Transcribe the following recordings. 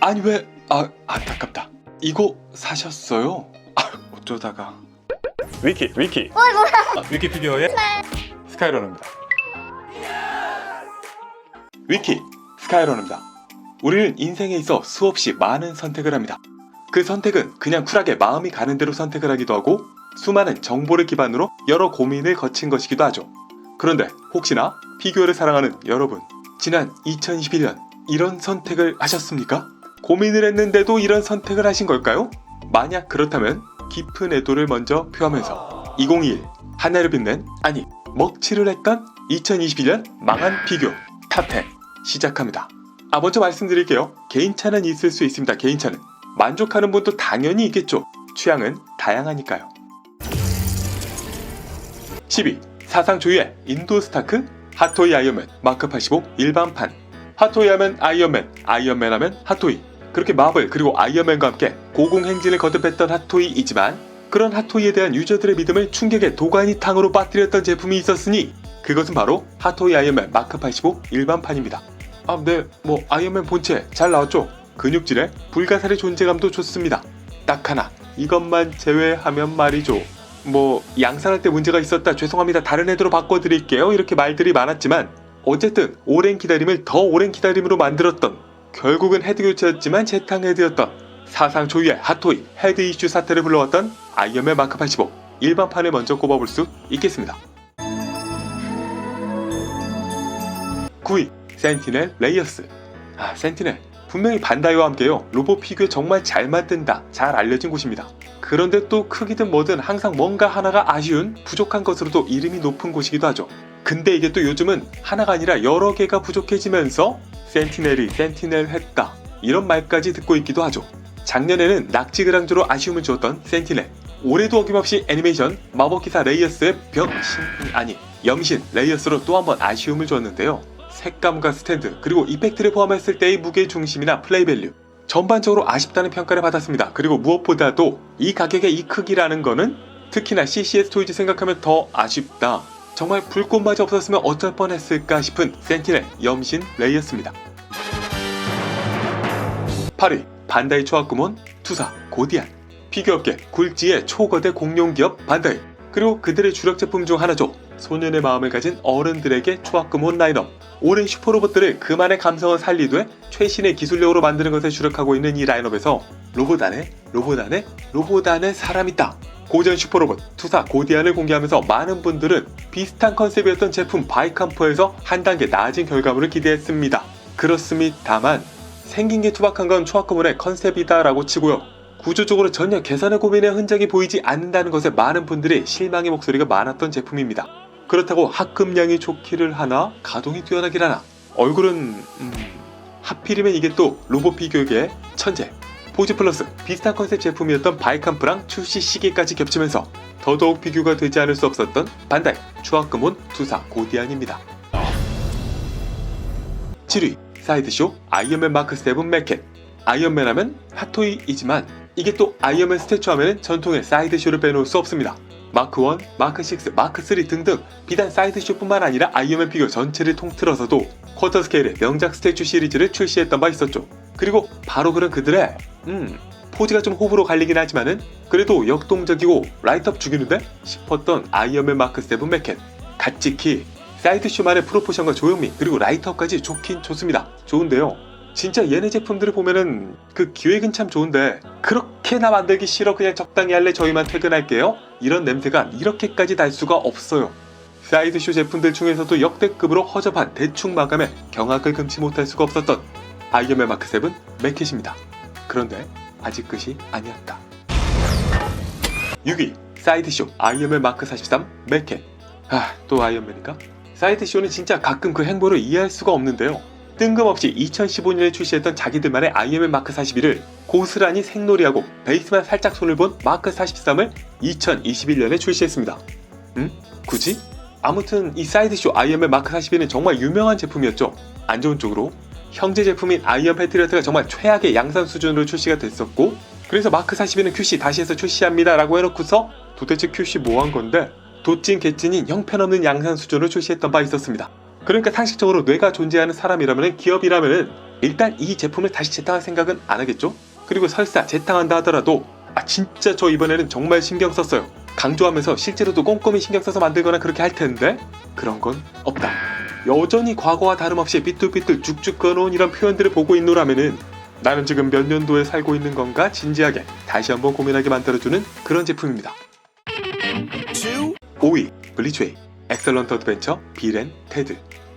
아니 왜 안타깝다. 이거 사셨어요? 어쩌다가. 위키 위키 피규어의 스카이러너입니다. 위키 스카이러너입니다. 우리는 인생에 있어 수없이 많은 선택을 합니다. 그 선택은 그냥 쿨하게 마음이 가는 대로 선택을 하기도 하고 수많은 정보를 기반으로 여러 고민을 거친 것이기도 하죠. 그런데 혹시나 피규어를 사랑하는 여러분, 지난 2021년 이런 선택을 하셨습니까? 고민을 했는데도 이런 선택을 하신 걸까요? 만약 그렇다면 깊은 애도를 먼저 표하면서 2021 하늘을 빛낸, 아니 먹칠을 했던 2021년 망한 피규어 탑10 시작합니다. 먼저 말씀드릴게요. 개인차는 있을 수 있습니다. 개인차는 만족하는 분도 당연히 있겠죠. 취향은 다양하니까요. 10위 사상 초유의 인도 스타크 핫토이 아이언맨 마크 85 일반판. 핫토이 하면 아이언맨, 아이언맨 하면 핫토이. 그렇게 마블 그리고 아이언맨과 함께 고공행진을 거듭했던 핫토이이지만 그런 핫토이에 대한 유저들의 믿음을 충격의 도가니탕으로 빠뜨렸던 제품이 있었으니 그것은 바로 핫토이 아이언맨 마크 85 일반판입니다. 네, 아이언맨 본체 잘 나왔죠? 근육질에 불가사리 존재감도 좋습니다. 딱 하나, 이것만 제외하면 말이죠. 양산할 때 문제가 있었다, 죄송합니다, 다른 헤드로 바꿔드릴게요, 이렇게 말들이 많았지만 어쨌든 오랜 기다림을 더 오랜 기다림으로 만들었던, 결국은 헤드 교체였지만 재탕 헤드였던 사상 초유의 핫토이 헤드 이슈 사태를 불러왔던 아이언맨 마크 85 일반판을 먼저 꼽아볼 수 있겠습니다. 9위 센티넬 레이어스. 센티넬 분명히 반다이와 함께요, 로봇 피규어 정말 잘 만든다, 잘 알려진 곳입니다. 그런데 또 크기든 뭐든 항상 뭔가 하나가 아쉬운, 부족한 것으로도 이름이 높은 곳이기도 하죠. 근데 이게 또 요즘은 하나가 아니라 여러 개가 부족해지면서 센티넬이 센티넬 했다, 이런 말까지 듣고 있기도 하죠. 작년에는 낙지그랑주로 아쉬움을 주었던 센티넬, 올해도 어김없이 애니메이션 마법기사 레이어스의 염신 레이어스로 또 한 번 아쉬움을 주었는데요. 색감과 스탠드 그리고 이펙트를 포함했을 때의 무게 중심이나 플레이 밸류, 전반적으로 아쉽다는 평가를 받았습니다. 그리고 무엇보다도 이 가격에 이 크기라는 거는 특히나 CCS 토이즈 생각하면 더 아쉽다. 정말 불꽃마저 없었으면 어쩔 뻔했을까 싶은 센티넬 염신 레이어스입니다. 8위 반다이 초합금원 투사 고디안. 피규어계 굴지의 초거대 공룡기업 반다이, 그리고 그들의 주력 제품 중 하나죠. 소년의 마음을 가진 어른들에게 초합금원 라인업. 오랜 슈퍼로봇들을 그만의 감성을 살리되 최신의 기술력으로 만드는 것에 주력하고 있는 이 라인업에서 로봇 안에 사람 있다, 고전 슈퍼로봇 투사 고디안을 공개하면서 많은 분들은 비슷한 컨셉이었던 제품 바이캄퍼에서 한 단계 나아진 결과물을 기대했습니다. 그렇습니다만 생긴 게 투박한 건 초합금원의 컨셉이다 라고 치고요, 구조적으로 전혀 개선의 고민의 흔적이 보이지 않는다는 것에 많은 분들이 실망의 목소리가 많았던 제품입니다. 그렇다고 합금량이 좋기를 하나, 가동이 뛰어나길 하나, 얼굴은 하필이면 이게 또 로봇 피규어계의 천재 포즈 플러스 비슷한 컨셉 제품이었던 바이캄프랑 출시 시기까지 겹치면서 더더욱 비교가 되지 않을 수 없었던 반다이 초합금원 투사 고디안입니다. 7위 사이드쇼 아이언맨 마크 7 매켓. 아이언맨 하면 핫토이이지만 이게 또 아이언맨 스태츄 하면 전통의 사이드쇼를 빼놓을 수 없습니다. 마크 1, 마크 6, 마크 3 등등 비단 사이드쇼뿐만 아니라 아이언맨 피규어 전체를 통틀어서도 쿼터 스케일의 명작 스태츄 시리즈를 출시했던 바 있었죠. 그리고 바로 그런 그들의 포즈가 좀 호불호 갈리긴 하지만은 그래도 역동적이고 라이트업 죽이는데 싶었던 아이언맨 마크 7 매켓. 갓지키 사이드쇼만의 프로포션과 조형미 그리고 라이트업까지 좋긴 좋습니다. 좋은데요, 진짜 얘네 제품들을 보면은 그 기획은 참 좋은데 그렇게 나 만들기 싫어, 그냥 적당히 할래, 저희만 퇴근할게요, 이런 냄새가 이렇게까지 날 수가 없어요. 사이드쇼 제품들 중에서도 역대급으로 허접한 대충 마감에 경악을 금치 못할 수가 없었던 아이언맨 마크 7 매켓입니다. 그런데 아직 끝이 아니었다. 6위 사이드쇼 아이언맨 마크 43 매켓. 또 아이언맨인가? 사이드쇼는 진짜 가끔 그 행보를 이해할 수가 없는데요, 뜬금없이 2015년에 출시했던 자기들만의 아이언맨 마크 41을 고스란히 생놀이하고 베이스만 살짝 손을 본 마크 43을 2021년에 출시했습니다. 굳이? 아무튼 이 사이드쇼 아이언맨 마크 41은 정말 유명한 제품이었죠. 안 좋은 쪽으로 형제 제품인 아이언 패트리어트가 정말 최악의 양산 수준으로 출시가 됐었고, 그래서 마크 41은 QC 다시 해서 출시합니다 라고 해놓고서 도대체 QC 뭐 한 건데 도찐 개찐인 형편없는 양산 수준으로 출시했던 바 있었습니다. 그러니까 상식적으로 뇌가 존재하는 사람이라면, 기업이라면 일단 이 제품을 다시 재탕할 생각은 안 하겠죠? 그리고 설사 재탕한다 하더라도 진짜 저 이번에는 정말 신경 썼어요. 강조하면서 실제로도 꼼꼼히 신경 써서 만들거나 그렇게 할 텐데 그런 건 없다. 여전히 과거와 다름없이 삐뚤삐뚤 쭉쭉 끊어온 이런 표현들을 보고 있노라면은 나는 지금 몇 년도에 살고 있는 건가 진지하게 다시 한번 고민하게 만들어주는 그런 제품입니다. 5위 블리츠웨이 엑설런트 어드벤처 빌 앤 테드.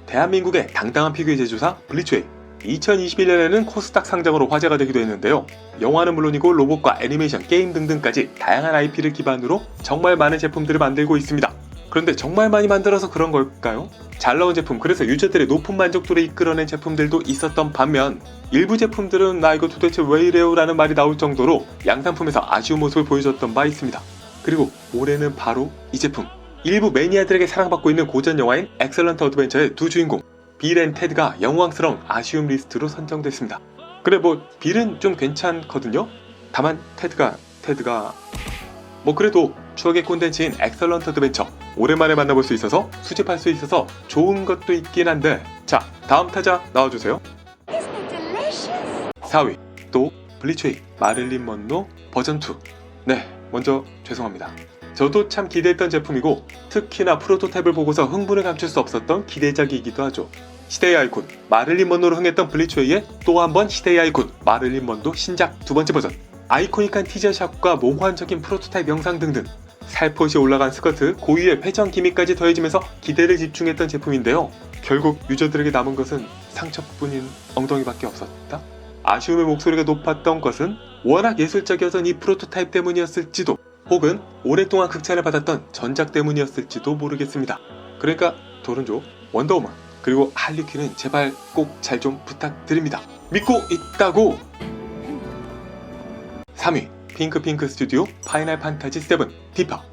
대한민국의 당당한 피규어 제조사 블리츠웨이. 2021년에는 코스닥 상장으로 화제가 되기도 했는데요. 영화는 물론이고 로봇과 애니메이션, 게임 등등까지 다양한 IP를 기반으로 정말 많은 제품들을 만들고 있습니다. 그런데 정말 많이 만들어서 그런 걸까요? 잘 나온 제품, 그래서 유저들의 높은 만족도를 이끌어낸 제품들도 있었던 반면 일부 제품들은 나 이거 도대체 왜 이래요? 라는 말이 나올 정도로 양산품에서 아쉬운 모습을 보여줬던 바 있습니다. 그리고 올해는 바로 이 제품, 일부 매니아들에게 사랑받고 있는 고전 영화인 엑설런트 어드벤처의 두 주인공 빌 앤 테드가 영광스러운 아쉬움 리스트로 선정됐습니다. 그래 빌은 좀 괜찮거든요. 다만 테드가 그래도 추억의 콘텐츠인 엑설런트 어드벤처 오랜만에 만나볼 수 있어서 수집할 수 있어서 좋은 것도 있긴 한데, 자 다음 타자 나와주세요. 4위 또 블리츠웨이 마릴린 먼로 버전 2. 네, 먼저 죄송합니다. 저도 참 기대했던 제품이고 특히나 프로토타입을 보고서 흥분을 감출 수 없었던 기대작이기도 하죠. 시대의 아이콘 마릴린 먼로로 흥했던 블리츠웨이의 또 한 번 시대의 아이콘 마릴린 먼로 신작 두 번째 버전. 아이코닉한 티저샷과 몽환적인 프로토타입 영상 등등, 살포시 올라간 스커트, 고유의 회전 기미까지 더해지면서 기대를 집중했던 제품인데요. 결국 유저들에게 남은 것은 상처뿐인 엉덩이밖에 없었다. 아쉬움의 목소리가 높았던 것은 워낙 예술적이었던 이 프로토타입 때문이었을지도, 혹은 오랫동안 극찬을 받았던 전작 때문이었을지도 모르겠습니다. 그러니까 도른조, 원더우먼, 그리고 할리퀸은 제발 꼭 잘 좀 부탁드립니다. 믿고 있다고! 3위 핑크핑크 스튜디오 파이널 판타지 7 디파.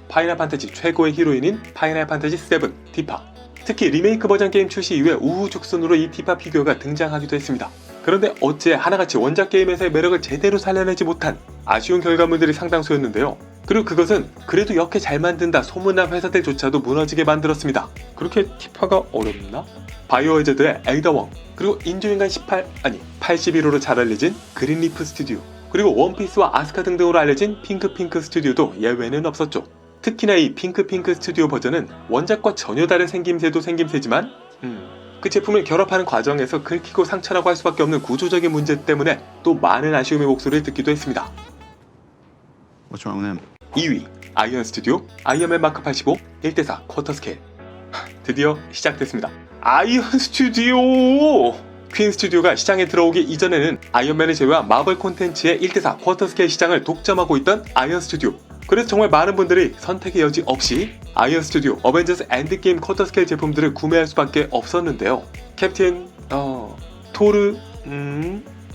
파이널 판타지 최고의 히로인인 파이널 판타지 7 디파. 특히 리메이크 버전 게임 출시 이후에 우후죽순으로 이 디파 피규어가 등장하기도 했습니다. 그런데 어째 하나같이 원작 게임에서의 매력을 제대로 살려내지 못한 아쉬운 결과물들이 상당수였는데요. 그리고 그것은 그래도 역해 잘 만든다 소문난 회사들조차도 무너지게 만들었습니다. 그렇게 디파가 어렵나? 바이오 해저드의 에이다 웡, 그리고 인조인간 81호로 잘 알려진 그린리프 스튜디오, 그리고 원피스와 아스카 등등으로 알려진 핑크핑크 스튜디오도 예외는 없었죠. 특히나 이 핑크핑크 스튜디오 버전은 원작과 전혀 다른 생김새도 생김새지만 그 제품을 결합하는 과정에서 긁히고 상처라고 할 수밖에 없는 구조적인 문제 때문에 또 많은 아쉬움의 목소리를 듣기도 했습니다. What's wrong with him? 2위 아이언 스튜디오 아이언맨 마크 85 1:4 쿼터 스케일. 드디어 시작됐습니다. 아이언 스튜디오! 퀸 스튜디오가 시장에 들어오기 이전에는 아이언맨을 제외한 마블 콘텐츠의 1:4 쿼터 스케일 시장을 독점하고 있던 아이언 스튜디오. 그래서 정말 많은 분들이 선택의 여지 없이 아이언 스튜디오 어벤져스 엔드게임 쿼터 스케일 제품들을 구매할 수밖에 없었는데요. 캡틴, 토르,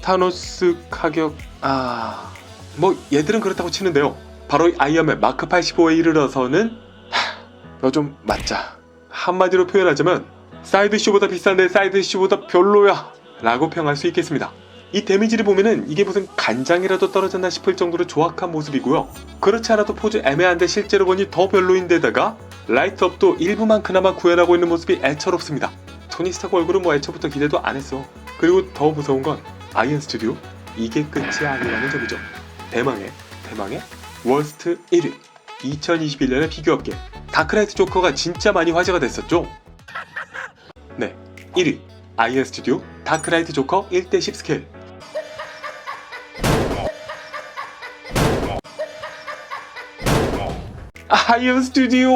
타노스 가격, 얘들은 그렇다고 치는데요. 바로 아이언맨 마크 85에 이르러서는 너 좀 맞자. 한마디로 표현하자면 사이드쇼보다 비싼데 사이드쇼보다 별로야 라고 평할 수 있겠습니다. 이 데미지를 보면은 이게 무슨 간장이라도 떨어졌나 싶을 정도로 조악한 모습이고요. 그렇지 않아도 포즈 애매한데 실제로 보니 더 별로인데다가 라이트업도 일부만 그나마 구현하고 있는 모습이 애처롭습니다. 토니 스타크 얼굴은 애초부터 기대도 안 했어. 그리고 더 무서운 건 아이언 스튜디오 이게 끝이 아니라는 점이죠. 대망의 월스트 1위 2021년의 피규어업계 다크나이트 조커가 진짜 많이 화제가 됐었죠. 네, 1위 아이언 스튜디오 다크나이트 조커 1:10 스케일. 아이언 스튜디오!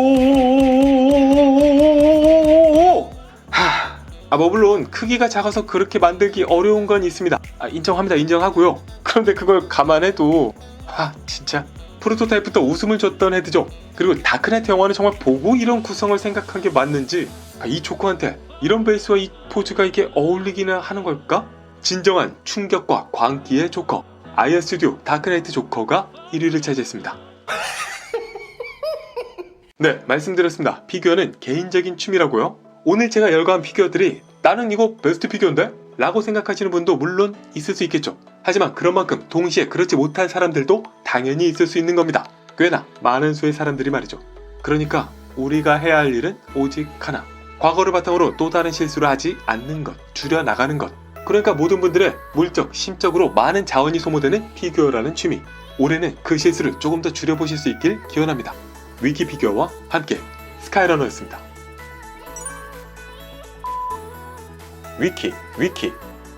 물론 크기가 작아서 그렇게 만들기 어려운 건 있습니다. 인정합니다. 인정하고요. 그런데 그걸 감안해도 진짜 프로토타입부터 웃음을 줬던 헤드죠. 그리고 다크나이트 영화는 정말 보고 이런 구성을 생각한 게 맞는지, 이 조커한테 이런 베이스와 이 포즈가 이게 어울리기는 하는 걸까? 진정한 충격과 광기의 조커 아이언 스튜디오 다크나이트 조커가 1위를 차지했습니다. 네, 말씀드렸습니다. 피규어는 개인적인 취미라고요. 오늘 제가 열거한 피규어들이 나는 이거 베스트 피규어인데? 라고 생각하시는 분도 물론 있을 수 있겠죠. 하지만 그런 만큼 동시에 그렇지 못한 사람들도 당연히 있을 수 있는 겁니다. 꽤나 많은 수의 사람들이 말이죠. 그러니까 우리가 해야 할 일은 오직 하나. 과거를 바탕으로 또 다른 실수를 하지 않는 것, 줄여나가는 것. 그러니까 모든 분들의 물적, 심적으로 많은 자원이 소모되는 피규어라는 취미. 올해는 그 실수를 조금 더 줄여보실 수 있길 기원합니다. 위키 피규어와 함께 스카이러너였습니다. 위키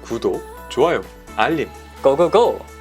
구독, 좋아요, 알림 고고고!